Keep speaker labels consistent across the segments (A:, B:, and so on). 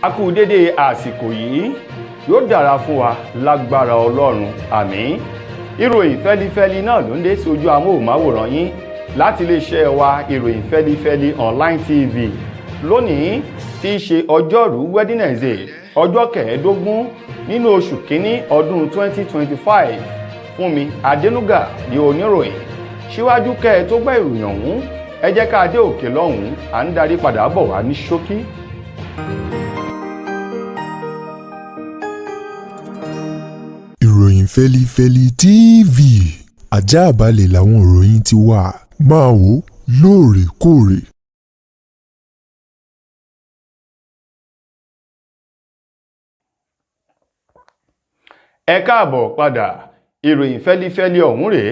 A: A kú dédé àsìkò yìí, yóò dára fún wa lágbára Ọlọ́run, àmín. Ìròyìn fẹ́lifẹ́li náà ló ń dé sí ojú amóhùnmáwòrán yín láti iléeṣẹ́ wa ìròyìn fẹ́lifẹ́li online TV. Lónìí tí í ṣe ọjọ́rú Wednesday, ọjọ́ kẹẹ̀ẹ́dógún nínú oṣù kínní ọdún 2025. Fúnmi Adénúgà ni oníròyìn. Síwájú kẹ́ ẹ tó gbọ́ ìròyìn ọ̀hún, ẹ jẹ́ ká dé òkè lọ́hùn-ún, à ń darí padà bọ̀ wá ní ṣókí.
B: Ìròyìn fẹ́lifẹ́li TV, àjààbálẹ̀ làwọn ìròyìn ti wà, máa wò lóòrèkóòrè.
A: Ẹ káàbọ̀ padà, ìròyìn fẹ́lifẹ́li ọ̀hún rèé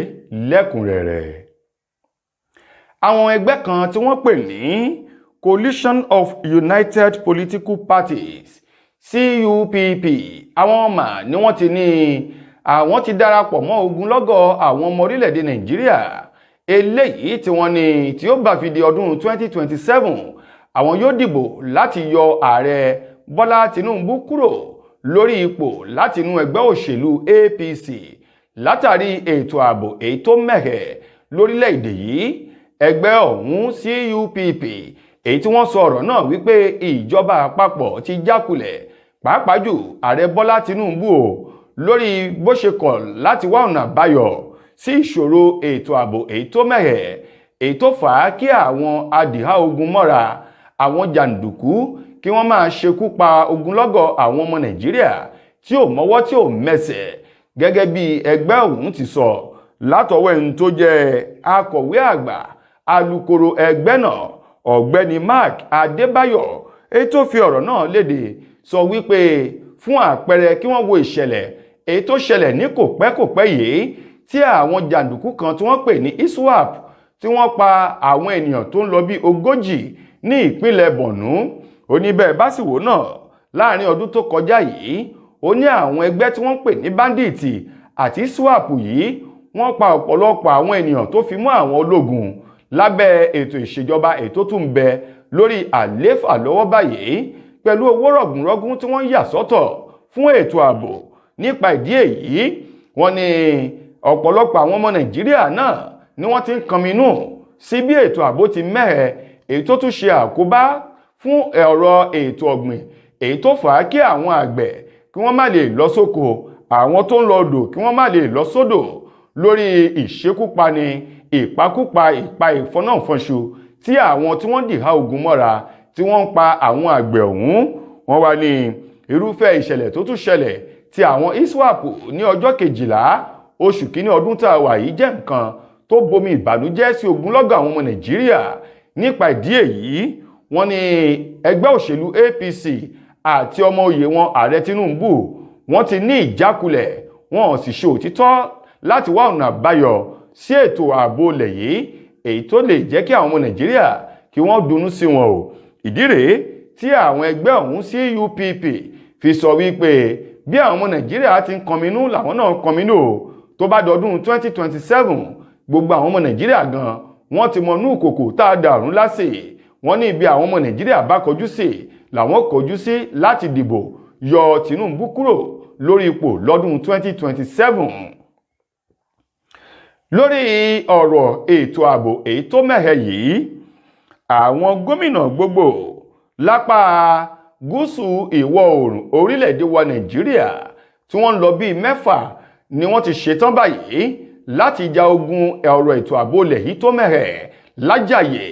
A: lẹ́kùnrẹ́rẹ́. Àwọn ẹgbẹ́ kan tí wọ́n pè ní Coalition of United Political Parties CUPP, àwọn ọmọ ni wọ́n ti ní àwọn ti darapọ̀ mọ́ ogunlọ́gọ̀ àwọn ọmọ orílẹ̀-èdè Nàìjíríà eléyìí tí wọ́n ní tí ó bá fi di ọdún 2027 àwọn yóò dìbò láti yọ ààrẹ Bọ́lá Tinubu kúrò lórí ipò láti inú ẹgbẹ́ òṣèlú APC látàrí ètò ààbò èyí tó mẹ́hẹ̀ lórílẹ̀-èdè yìí. Ẹgbẹ́ ọ̀hún CUPP èyí tí wọ́n sọ ọ̀rọ̀ náà wípé ìjọba àpapọ̀ ti jákulẹ̀ pàápàá jù ààrẹ Bọ́lá Tinubu lórí bó ṣe kọ̀ láti wá ọ̀nà àbáyọ sí ìṣòro ètò ààbò èyí tó mẹ́hẹ̀ èyí tó fà á kí àwọn adìhá ogun mọ́ra àwọn jàǹdùkú kí wọ́n máa ṣekú pa ogunlọ́gọ̀ àwọn ọmọ Nàìjíríà tí ò mọ́wọ́ tí ò mẹsẹ̀, gẹ́gẹ́ bí ẹgbẹ́ ọ̀hún ti sọ látọwọ́ ẹni tó jẹ́ akọ̀wé àgbà alukoro ẹgbẹ́ náà ọ̀gbẹ́ni Mark Adébáyọ̀ èyí tó fi ọ̀rọ̀ náà léde sọ wípé fún àpẹẹrẹ kí wọ́n wo ìṣẹ̀lẹ̀ èyí tó ṣẹlẹ̀ ní kòpẹ́kòpẹ́ yìí tí àwọn jàǹdùkú kan tí wọ́n pè ní ISWAP tí wọ́n pa àwọn ènìyàn tó ń lọ bí 40 ní ìpínlẹ̀ Borno. Ó ní bẹ́ẹ̀ bá sì wò náà láàrin ọdún tó kọjá yìí, ó ní àwọn ẹgbẹ́ tí wọ́n pè ní bandits àti ISWAP yìí wọ́n pa ọ̀pọ̀lọpọ̀ àwọn ènìyàn tó fi mọ́ àwọn ológun lábẹ́ ètò ìṣèjọba ètò tún bẹ lórí àléfà lọ́wọ́ báyìí pẹ̀lú owó rọ̀gùnrọ̀gùn tí wọ́n yà sọ́tọ̀ fún ètò ààbò. Nípa ìdí èyí, wọ́n ní ọ̀pọ̀lọpọ̀ àwọn ọmọ Nàìjíríà náà ni wọ́n ti ń kọminú sí bí ètò ààbò ti mẹ́hẹ̀ èyí tó tún ṣe àkóbá fún ọ̀rọ̀ ètò ọ̀gbìn èyí tó fà á kí àwọn àgbẹ̀ kí wọ́n má lè lọ sóko, àwọn tó ń lọ odò kí wọ́n má lè lọ sódò lórí ìṣekúpani ìpakúpa ìpa ìfọ́nàfọ́nṣu tí àwọn tí wọ́n dìhá ogun mọ́ra tí wọ́n ń pa àwọn àgbẹ̀ ọ̀hún. Wọ́n wá ní irúfẹ́ ìṣẹ̀lẹ̀ tó tún ṣẹlẹ̀ tí àwọn ISWAP ní ọjọ́ 12 oṣù kínní ọdún tá a wà yìí jẹ́ nǹkan tó bomi ìbànújẹ́ sí ogunlọ́gọ̀ àwọn ọmọ Nàìjíríà. Nípa ìdí èyí, wọ́n ní ẹgbẹ́ òṣèlú APC àti ọmọ oyè wọn ààrẹ Tinubu wọ́n ti ní ìjákulẹ̀, wọn ò sì ṣe òtítọ́ láti wá ọ̀nà àbáyọ sí ètò ààbò ilẹ̀ yìí èyí tó lè jẹ́ kí àwọn ọmọ Nàìjíríà kí wọ́n dunnú sí wọn o. Ìdí rèé tí àwọn ẹgbẹ́ ọ̀hún CUPP fi sọ wípé bí àwọn ọmọ Nàìjíríà ti ń kọminú làwọn náà kọminú o. Tó bá dọdún 2027 gbogbo àwọn ọmọ Nàìjíríà gan wọ́n ti mọ inú kòkò tá a dàrún lásì. Wọ́n ní ibi àwọn ọmọ Nàìjíríà bá kọjú sí làwọn kọjú sí láti dìbò yọ Tinubu kúrò lórí ipò lọ́dún 2027. Lórí ọ̀rọ̀ ètò ààbò èyí tó mẹ́hẹ̀ yìí, àwọn gómìnà gbogbo lápá gúúsù ìwọ̀ oòrùn orílẹ̀-èdè wa Nàìjíríà tí wọ́n ń lọ bíi 6 ni wọ́n ti ṣetán báyìí láti ja ogun ọ̀rọ̀ ètò ààbò ilẹ̀ yìí tó mẹ́hẹ̀ lájàyè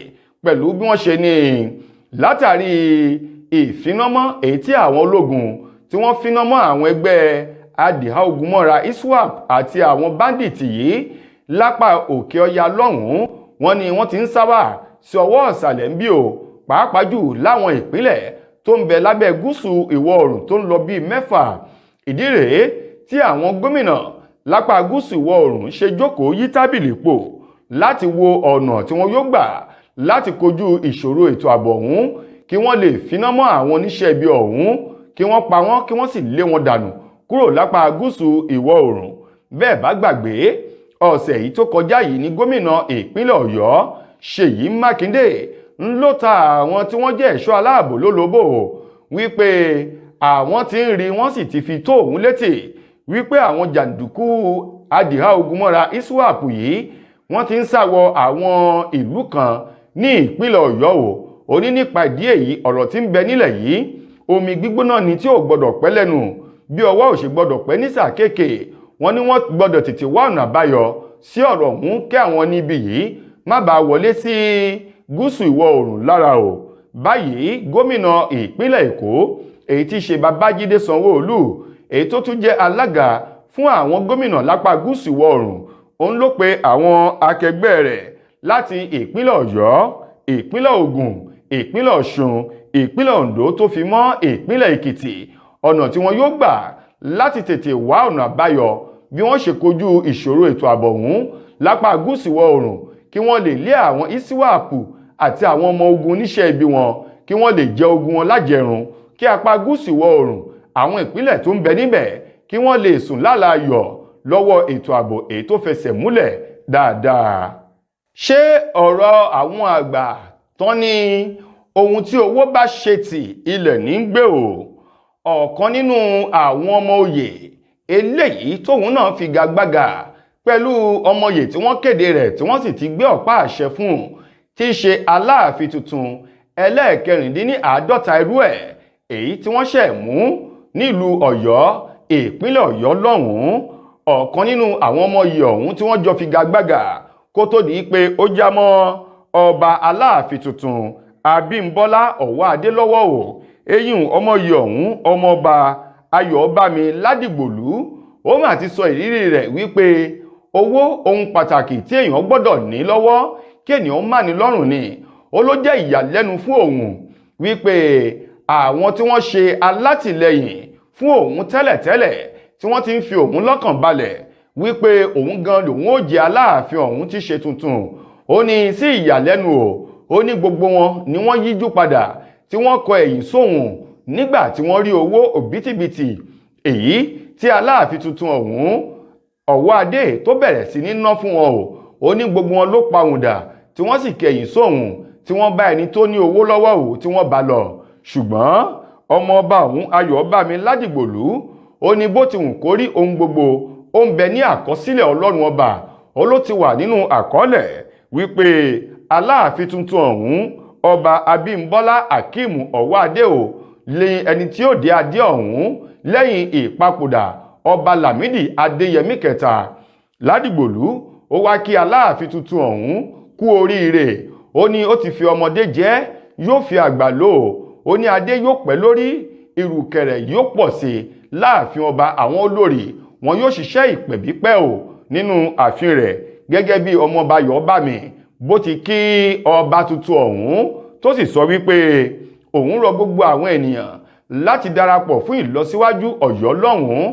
A: pẹ̀lú bí wọ́n ṣe ní látàrí ìfinámọ́ èyí tí àwọn ológun tí wọ́n finámọ́ àwọn ẹgbẹ́ adìhá ogun mọ́ra ISWAP àti àwọn bandits yìí lápá òkè ọya lọ́hùn-ún. Wọ́n ní wọ́n ti ń sábà sí ọwọ́ ọ̀sàlẹ̀ ń bí o, pàápàá jù láwọn ìpínlẹ̀ tó ń bẹ lábẹ́ gúúsù ìwọ̀ oòrùn tó ń lọ bíi 6. Ìdí rèé tí àwọn gómìnà lápá gúúsù ìwọ̀ oòrùn ṣe jókòó yí tábìlì pò láti wo ọ̀nà tí wọ́n yóò gbà láti kojú ìṣòro ètò ààbò ọ̀hún kí wọ́n lè finá mọ́ àwọn oníṣẹ́ ibi ọ̀hún, kí wọ́n pa wọ́n kí wọ́n sì lé wọn dànù kúrò lápá gúúsù ìwọ̀ oòrùn. Bẹ́ẹ̀ bá gbàgbé, ọ̀sẹ̀ yìí tó kọjá yìí ní gómìnà ìpínlẹ̀ Ọ̀yọ́ Ṣèyí Mákindé ń ló ta àwọn tí wọ́n jẹ́ ẹ̀ṣọ́ aláàbò lólobó. wípé àwọn ti ń rí wọ́n sì ti fi tó òun létí wípé àwọn jàǹdùkú adìhá ogun mọ́ra ISWAP yìí wọ́n ti ń sáwọ àwọn ìlú kan ní ìpínlẹ̀ Ọ̀yọ́ ó ní nípa ìdí èyí ọ̀rọ̀ tí ń bẹ nílẹ̀ yìí omi gbígbóná ni tí ò gbọdọ̀ pẹ́ lẹ́nu bí ọwọ́ ò ṣe gbọdọ̀ pẹ́ ní sàkéèké wọ́n ní wọ́n gbọdọ̀ tètè wá ọ̀nà àbáyọ sí ọ̀rọ̀ ọ̀hún kí àwọn níbi yìí má bàa wọlé sí gúúsù ìwọ̀ oòrùn lára o. Báyìí gómìnà ìpínlẹ̀ Èkó èyí tí ṣe Babájídé Sanwó-Olú èyí tó tún jẹ́ alága fún àwọn gómìnà lápá gúúsù ìwọ̀ oòrùn òun ló pe àwọn akẹgbẹ́ rẹ̀ láti ìpínlẹ̀ Ọ̀yọ́, ìpínlẹ̀ Ògùn, ìpínlẹ̀ Ọ̀ṣun, ìpínlẹ̀ Oǹdó tó fi mọ́ ìpínlẹ̀ Èkìtì ọ̀nà tí wọn yóò gbà láti tètè wá ọ̀nà àbáyọ bí wọ́n ṣe kojú ìṣòro ètò ààbò ọ̀hún lápá gúúsù ìwọ̀ oòrùn kí wọ́n lè lé àwọn ISWAP àti àwọn ọmọ ogun oníṣẹ́ ibi wọn kí wọ́n lè jẹ ogun wọn lájẹrun kí apá gúúsù ìwọ̀ oòrùn àwọn ìpínlẹ̀ tó ń bẹ níbẹ̀ kí wọ́n lè sùn lálàáyọ̀ lọ́wọ́ ètò ààbò èyí tó fẹsẹ̀ múlẹ̀ dáadáa. Ṣé ọ̀rọ̀ àwọn àgbà tán ní ohun tí owó bá ṣe tì ilẹ̀ ní gbé o? Ọ̀kan nínú àwọn ọmọ oyè eléyìí tóun náà figagbága pẹ̀lú ọmọyè tí wọ́n kéde rẹ̀ tí wọ́n sì ti gbé ọ̀pá àṣẹ fún tí í ṣe Aláàfin tuntun ẹlẹ́ẹ̀kẹrìndínláàádọ́ta irú ẹ̀ èyí tí wọ́n ṣẹ̀ mú nílùú Ọ̀yọ́ ìpínlẹ̀ Ọ̀yọ́ lọ́hùn-ún. Ọ̀kan nínú àwọn ọmọyè ọ̀hún tí wọ́n jọ figagbága kó tó di pé ó já mọ́ ọba Aláàfin tuntun Abímbọ́lá Ọ̀wọ́adé lọ́wọ́ o. Eyín ọmọyè ọ̀hún ọmọọba Ayọ̀bámi Ládìgbòlú ó mà ti sọ ìrírí rẹ̀ wípé owó ohun pàtàkì tí èèyàn gbọ́dọ̀ ní lọ́wọ́ kí ènìyàn má ní lọ́rùn ni. Ó ló jẹ́ ìyàlẹ́nu fún òun wípé àwọn tí wọ́n ṣe alátìlẹyìn fún òun tẹ́lẹ̀tẹ́lẹ̀ tí wọ́n ti ń fi òun lọ́kàn balẹ̀ wípé òun gan lòun ó jẹ Aláàfin ọ̀hún tí ṣe tuntun. Ó ní sí ìyàlẹ́nu ó ní gbogbo wọn ni wọ́n yíjú padà tí wọ́n kọ ẹ̀yìn sóhun nígbà tí wọ́n rí owó òbítíbitì èyí tí Aláàfin tuntun ọ̀hún Ọ̀wọ́adé tó bẹ̀rẹ̀ sí ní ná fún wọn ó ní gbogbo wọn ló pàwùndà tí wọ́n sì kẹ̀yìn sóhun tí wọ́n bá ẹni tó ní owó lọ́wọ́ tí wọ́n bá lọ. Ṣùgbọ́n ọmọọba ọ̀hún Ayọ̀bámi Ládìgbòlú ó ní bó ti wù kó rí ohun gbogbo ó ń bẹ ní àkọsílẹ̀ Ọlọ́run ọba ó ló ti wà nínú àkọọ́lẹ̀ wípé Aláàfin tuntun ọ̀hún ọba Abímbọ́lá Akeem Ọ̀wọ́adé lé ẹni tí ó dé adé ọ̀hún lẹ́yìn ìpapòdà ọba Lámídì Adéyẹmí kẹta. Ládìgbòlú ó wá kí Aláàfin tuntun ọ̀hún kú oríire ó ní ó ti fi ọmọdé jẹ́ yóò fi àgbà lò ó ní adé yóò pẹ́ lórí ìrùkẹ̀rẹ̀ yóò pọ̀ sí láàfin ọba àwọn olórí wọn yóò ṣiṣẹ́ ìpẹ̀bípẹ́ nínú ààfin rẹ̀ gẹ́gẹ́ bí ọmọọba Ayọ̀bámi bó ti kí ọba tuntun ọ̀hún tó sì sọ wípé òun rọ gbogbo àwọn ènìyàn láti darapọ̀ fún ìlọsíwájú Ọ̀yọ́ lọ́hùn-ún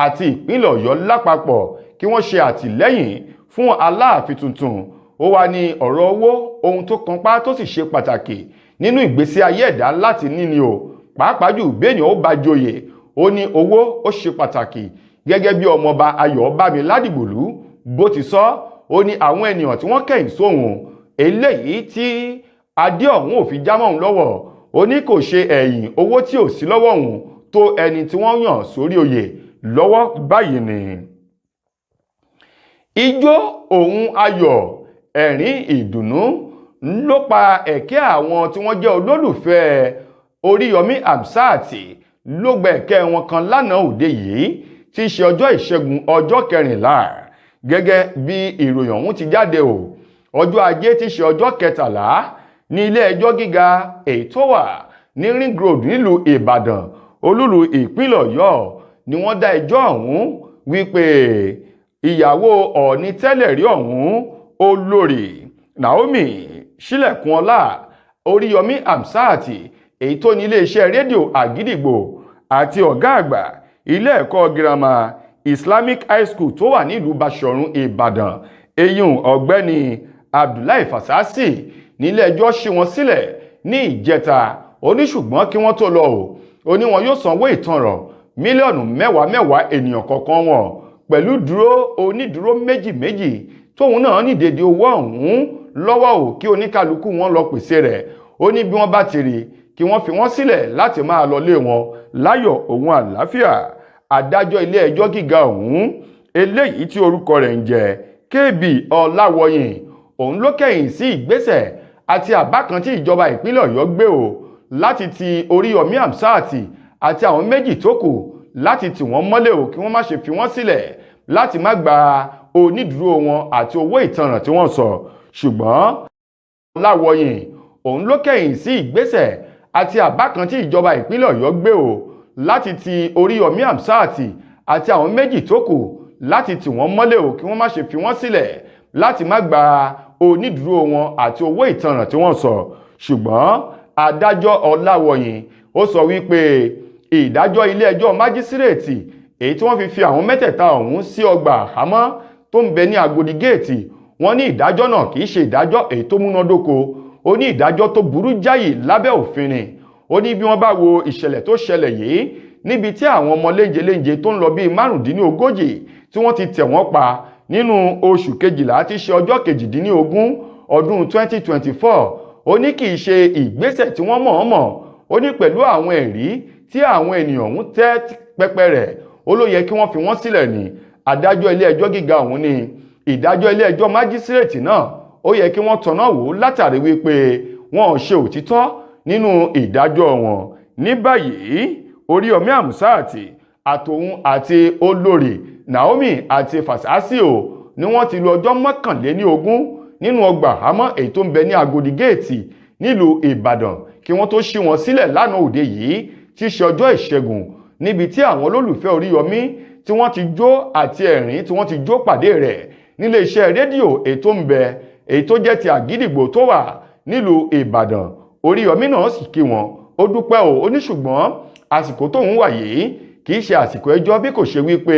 A: àti ìpínlẹ̀ Ọ̀yọ́ lápapọ̀ kí wọ́n ṣe àtìlẹ́yìn fún Aláàfin tuntun. Ó wá ní ọ̀rọ̀ owó ohun tó kanpá tó sì ṣe pàtàkì nínú ìgbésí ayé ẹ̀dá láti níni pàápàá jù béèyàn ó bá joyè ó ní owó ó ṣe pàtàkì gẹ́gẹ́ bí ọmọọba Ayọ̀bámi Ládìgbòlú bó ti sọ ó ní àwọn ènìyàn tí wọ́n kẹ̀yìn sóhun eléyìí tí adé ọ̀hún ò fi jámọ́ òun lọ́wọ́ ó ní kò ṣe ẹ̀yìn owó tí ò sí lọ́wọ́ òun tó ẹni tí wọ́n yàn sórí oyè lọ́wọ́ báyìí ni. Ijó ohun ayọ̀ ẹ̀rín ìdùnnú ló pa ẹ̀kẹ́ àwọn tí wọ́n jẹ́ olólùfẹ́ Oríyọmí Hamzat ló gba ẹ̀kẹ́ wọn kan lánàá òde yìí tí í ṣe ọjọ́ ìṣẹ́gun ọjọ́ 14 gẹ́gẹ́ bí ìròyìn ọ̀hún ti jáde ọjọ́ ajé tí í ṣe ọjọ́ 13 ní ilé ẹjọ́ gíga èyí tó wà ní Ring Road nílùú Ìbàdàn olúlu ìpínlẹ̀ Ọ̀yọ́ ni wọ́n dá ẹjọ́ ọ̀hún wípé ìyàwó Ọọ̀ni tẹ́lẹ̀ rí ọ̀hún olórí Naomi Sílẹ̀kùnọlá Oríyọmí Hamzat èyí tó ní iléeṣẹ́ rédíò Àgídìgbò àti ọ̀gá àgbà ilé ẹ̀kọ́ girama Islamic High School tó wà nílùú Báṣọ̀run Ìbàdàn eyín ọ̀gbẹ́ni Abdullahi Fasasi nílé ẹjọ́ ṣí wọn sílẹ̀ ní ìjẹta ṣùgbọ́n kí wọ́n tó lọ ó ní wọn yóò sanwó ìtanràn mílíọ̀nù mẹ́wàá ènìyàn kọ̀ọ̀kan wọn pẹ̀lú onídùúró méjì tóun náà ní dédé owó ọ̀hún lọ́wọ́ kí oníkálukú wọn lọ pèsè rẹ̀ ó ní bí wọ́n bá ti rí kí wọ́n fi wọ́n sílẹ̀ láti máa lọ lé wọn láyọ̀ òun àlàáfíà. Adájọ́ ilé ẹjọ́ gíga ọ̀hún eléyìí tí orúkọ rẹ̀ ń jẹ́ KB Ọláwọyìn òun ló kẹ̀yìn sí ìgbésẹ̀ àti àbá kan tí ìjọba ìpínlẹ̀ Ọ̀yọ́ gbé o láti ti Oríyọmí Hamzat àti àwọn méjì tó kù láti tì wọ́n mọ́lé o kí wọ́n má ṣe fi wọ́n sílẹ̀ láti má gba onídùúró wọn àti owó ìtanràn tí wọ́n sọ. Ṣùgbọ́n Ọláwọyìn òun ló kẹ̀yìn sí ìgbésẹ̀ àti àbá kan tí ìjọba ìpínlẹ̀ Ọ̀yọ́ gbé o láti ti Oríyọmí Hamzat àti àwọn méjì tó kù láti tì wọ́n mọ́lé o kí wọ́n má ṣe fi wọ́n sílẹ̀ láti má gba onídùúró wọn àti owó ìtanràn tí wọ́n sọ. Ṣùgbọ́n adájọ́ Ọláwọyìn ó sọ wípé ìdájọ́ ilé ẹjọ́ májísírèètì èyí tí wọ́n fi àwọn mẹ́tẹ̀ẹ̀ta ọ̀hún sí ọgbà àhámọ́ tó ń bẹ ní Agodi géètì, wọ́n ní ìdájọ́ náà kìí ṣe ìdájọ́ èyí tó múnádóko, ó ní ìdájọ́ tó burú jáyì lábẹ́ òfin ni. Ó ní bí wọ́n bá wo ìṣẹ̀lẹ̀ tó ṣẹlẹ̀ yìí níbi tí àwọn ọmọ léńjeléńje tó ń lọ bíi 45 tí wọ́n ti tẹ̀ wọ́n pa nínú oṣù kejìlá tí ṣe ọjọ́ 18 ọdún 2024, ó ní kìí ṣe ìgbésẹ̀ tí wọ́n mọ̀ọ́mọ̀, ó ní pẹ̀lú àwọn ẹ̀rí tí àwọn ènìyàn ń tẹ́ pẹpẹ rẹ̀ ó ló yẹ kí wọ́n fi wọ́n sílẹ̀ ní. Adájọ́ ilé ẹjọ́ gíga ọ̀hún ní ìdájọ́ ilé ẹjọ́ májísírèètì náà ó yẹ kí wọ́n tọ̀nà wò látàrí wípé wọn ò ṣe òtítọ́ nínú ìdájọ́ wọn. Ní báyìí Oríyọmí Hamzat àtòun àti olórí Naomi àti Fasasio ni wọ́n ti lò ọjọ́ 21 nínú ọgbà àhámọ́ èyí tó ń bẹ ní Agodi géètì nílùú Ìbàdàn kí wọ́n tó ṣí wọn sílẹ̀ lánàá òde yìí tí ṣe ọjọ́ ìṣẹ́gun, níbi tí àwọn olólùfẹ́ Oríyọmí tí wọ́n ti jó àti ẹ̀rín tí wọ́n ti jó pàdé rẹ̀ nílé iṣẹ́ rédíò èyí tó ń bẹ èyí tó jẹ́ ti Àgídìgbò tó wà nílùú Ìbàdàn. Oríyọmí náà sì kí wọn, ó dúpẹ́ o, ó ní ṣùgbọ́n àsìkò tóun wà yìí kì í ṣe àsìkò ẹjọ́ bí kò ṣe wípé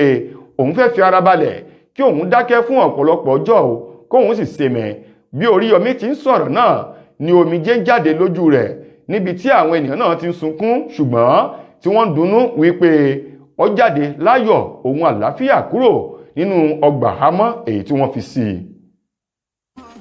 A: òun fẹ́ fi ara balẹ̀ kí òun dákẹ́ fún ọ̀pọ̀lọpọ̀ ọjọ́ o kóun sì sèmẹ̀. Bí Oríyọmí ti ń sọ̀rọ̀ náà ni omijé jáde lójú rẹ̀ níbi tí àwọn ènìyàn náà ti ń sunkún ṣùgbọ́n tí wọ́n ń dunnú wípé ó jáde láyọ̀ òun àlàáfíà kúrò nínú ọgbà àhámọ́ èyí tí wọ́n fi sí i.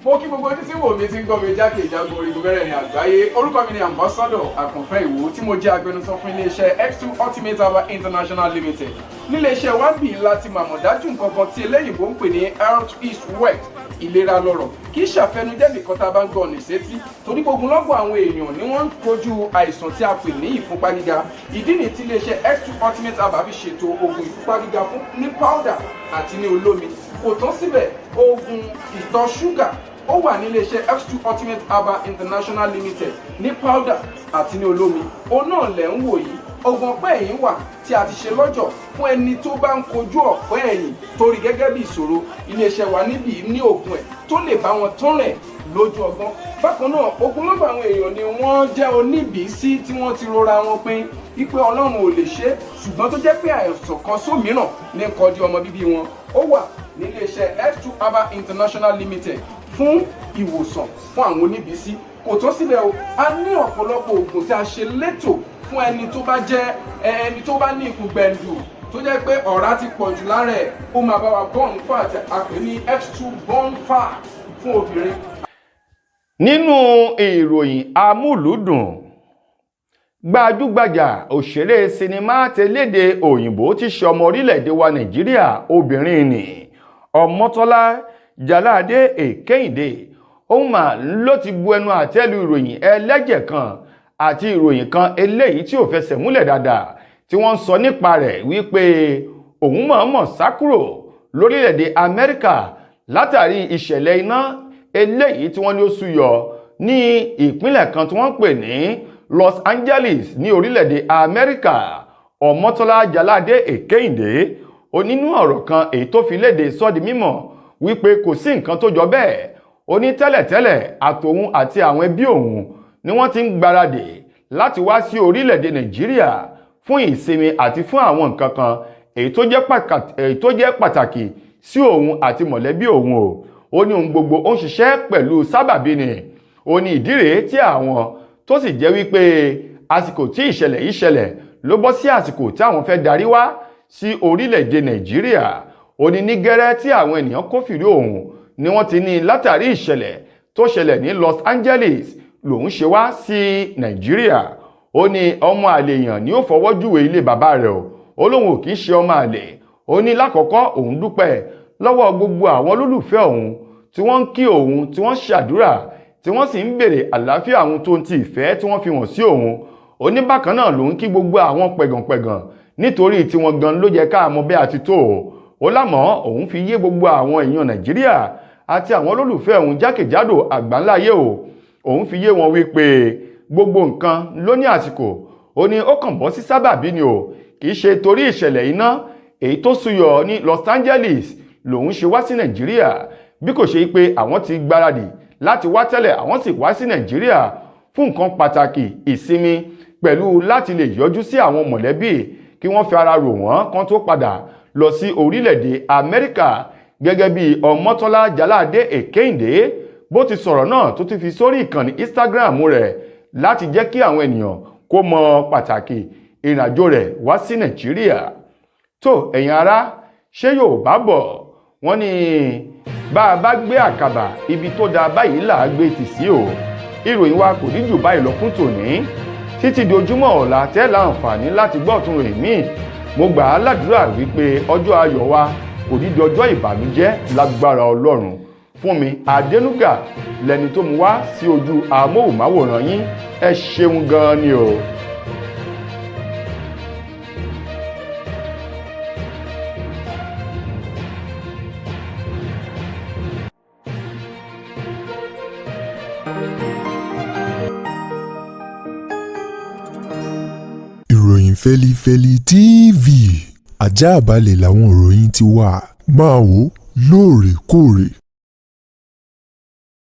C: Mo kí gbogbo ojú tí wò mí ti ń gbọ́ mi jákèjádò orígun mẹ́rẹ̀ẹ̀rin àgbáyé. Orúkọ mi ni Ambassador Àkànfẹ́ Ìwò tí mo jẹ́ agbẹnusọ fún iléeṣẹ́ X2 Ultimate Herbal International Limited. Níléeṣẹ́ wa ń bì láti màmọ̀ dájú nǹkan kan tí eléyìnbó ń pè ní Health is Wealth, ìlera lọ́rọ̀. Kì í ṣàfẹnujẹ́ nìkan tá a bá ń gbọ́ ọ̀nì sétí, torí gbogbo lọ́gbọ̀ àwọn èèyàn ni wọ́n ń kojú àìsàn tí a pè ní ìfúnpá gíga. Ìdí nìyí tí iléeṣẹ́ X2 Ultimate Herbal fi ṣètò oògùn ìfúnpá gíga fún ní powder àti ní olómi. Kò tán síbẹ̀, oògùn ìtọ̀ ṣúgà ó wà ní iléeṣẹ́ X2 Ultimate Herbal International Limited ní powder àti ní olómi. Òun náà lẹ̀ ń wò yìí. Oògùn ọ̀pẹ́ ẹ̀yìn wà tí a ti ṣe lọ́jọ̀ fún ẹni tó bá ń kojú ọ̀pẹ́ ẹ̀yìn torí gẹ́gẹ́ bí ìṣòro. Iléeṣẹ́ wa níbí ní oògùn ẹ̀ tó lè bá wọn tán rẹ̀ lójú ọgbọ́n. Bákan náà ogunlọ́gọ̀ àwọn èèyàn ni wọ́n jẹ́ oníbìísí tí wọ́n ti rora wọn pín wípé Ọlọ́run ò lè ṣe, ṣùgbọ́n tó jẹ́ pé àìsàn kan sómìíràn ní kọjú ọmọ bíbí wọn. Ó wà ní iléeṣẹ́ X2 Herbal International Limited fún ìwòsàn fún àwọn oníbìísí. Kò tó síbẹ̀ o, a ní ọ̀pọ̀lọpọ̀ oògùn tí a ṣe létò fún ẹni tó bá jẹ́ ẹni tó bá ní ikùn gbẹ̀ndù tó jẹ́ pé ọ̀rá ti pọ̀ jù lára ẹ̀, ó máa bá wa burn fat, a pè ní X2 burn fat fún obìnrin.
A: Nínú ìròyìn amúlùúdùn, gbajúgbajà òṣèré sinimá tẹlédè òyìnbó tí ṣe ọmọ orílẹ̀-èdè wa Nàìjíríà obìnrin ni Ọmọ́tọ́lá Jáládé Èkéyìndé, òun mà ló ti bu ẹnu àtẹ́lu ìròyìn ẹlẹ́jẹ̀ kan àti ìròyìn kan eléyìí tí ò fẹsẹ̀ múlẹ̀ dáadáa tí wọ́n ń sọ nípa rẹ̀ wípé òun mọ̀ọ́mọ̀ sá kúrò lórílẹ̀-èdè Amẹ́ríkà látàrí ìṣẹ̀lẹ̀ iná eléyìí tí wọ́n ní ó súyọ ní ìpínlẹ̀ kan tí wọ́n ń pè ní Los Angeles ní orílẹ̀-èdè Amẹ́ríkà. Ọmọ́tọ́lá Jáládé Èkéyìndé ó nínú ọ̀rọ̀ kan èyí tó fi léde sọ di mímọ̀ wípé kò sí nǹkan tó jọ bẹ́ẹ̀. Ó ní tẹ́lẹ̀tẹ́lẹ̀ àtòun àti àwọn ẹbí òun ni wọ́n ti ń gbáradì láti wá sí orílẹ̀-èdè Nàìjíríà fún ìsinmi àti fún àwọn nǹkan kan èyí tó jẹ́ pàtàkì sí òun àti mọ̀lẹ́bí òun o. Ó ní ohun gbogbo ó ń ṣiṣẹ́ pẹ̀lú sábàbí ni. Ó ní ìdí rèé tí àwọn tó sì jẹ́ wípé àsìkò tí ìṣẹ̀lẹ̀ yìí ṣẹlẹ̀ ló bọ́ sí àsìkò tí àwọn fẹ́ darí wá sí orílẹ̀-èdè Nàìjíríà. Ó ní ní gẹ́rẹ́ tí àwọn ènìyàn kófìrí òun ni wọ́n ti ní látàrí ìṣẹ̀lẹ̀ tó ṣẹlẹ̀ ní Los Angeles lòun ṣe wá sí Nàìjíríà. ó ní ọmọ àlè èèyàn ni ó fọwọ́ júwe ilé bàbá rẹ̀ ó lóun ò kì í ṣe ọmọ àlè. Ó ní lákọ̀ọ́kọ́ òun dúpẹ́ lọ́wọ́ gbogbo àwọn olólùfẹ́ òun tí wọ́n ń kí òun, tí wọ́n ṣàdúrà, tí wọ́n sì ń béèrè àlàáfíà òun tó ń ti ìfẹ́ tí wọ́n fi hàn sí òun. Ó ní bákan náà lòun kí gbogbo àwọn pẹ̀gànpẹ̀gàn nítorí tí wọ́n gan ló yẹ ká mọ̀ bí a ti tó. Ó lámọ̀ òun fi yé gbogbo àwọn èèyàn Nàìjíríà àti àwọn olólùfẹ́ òun jákèjádò àgbáńláyé òun fi yé wọn wípé gbogbo nǹkan ló ní àsìkò. Ó ní ó kàn bọ́ sí sábàbí ni kì í ṣe torí ìṣẹ̀lẹ̀ iná èyí tó súyọ ní Los Angeles lòun ṣe wá sí Nàìjíríà, bí kò ṣe pé àwọn ti gbáradì láti wá tẹ́lẹ̀, àwọn sì wá sí Nàìjíríà fún nǹkan pàtàkì ìsinmi pẹ̀lú láti lè yọjú sí àwọn mọ̀lẹ́bí kí wọ́n fi ara rò wọ́n kan tó padà lọ sí orílẹ̀-èdè Amẹ́ríkà. Gẹ́gẹ́ bí Ọmọ́tọ́lá Jáládé Èkéìndé bó ti sọ̀rọ̀ náà tó ti fi sórí ìkànnì Instagram rẹ̀ láti jẹ́ kí àwọn ènìyàn kó mọ pàtàkì ìrìnàjò rẹ̀ wá sí Nàìjíríà. Tó ẹ̀yin ará, ṣé Yorùbá bọ̀ wọ́n ní bá a bá gbé àkàbà ibi tó dáa báyìí là á gbé tì sí ìròyìn wa kò ní jù báyìí lọ fún tòní. Títí di ojúmọ́ ọ̀la tẹ́ láǹfààní láti gbọ́ ọ̀tún ròyìn míì. Mo gbà á ládùúrà wípé ọjọ́ ayọ̀ wa kò ní di ọjọ́ ìbànújẹ́ lágbára Ọlọ́run. Fúnmi Adénúgà lẹni tó mú wá sí ojú amóhùnmáwòrán yín. Ẹ ṣeun gan ni o.
B: Ìròyìn Fẹ́lifẹ́li TV Àjààbálẹ̀ làwọn ìròyìn ti wà. Máa wò lóòrèkóòrè.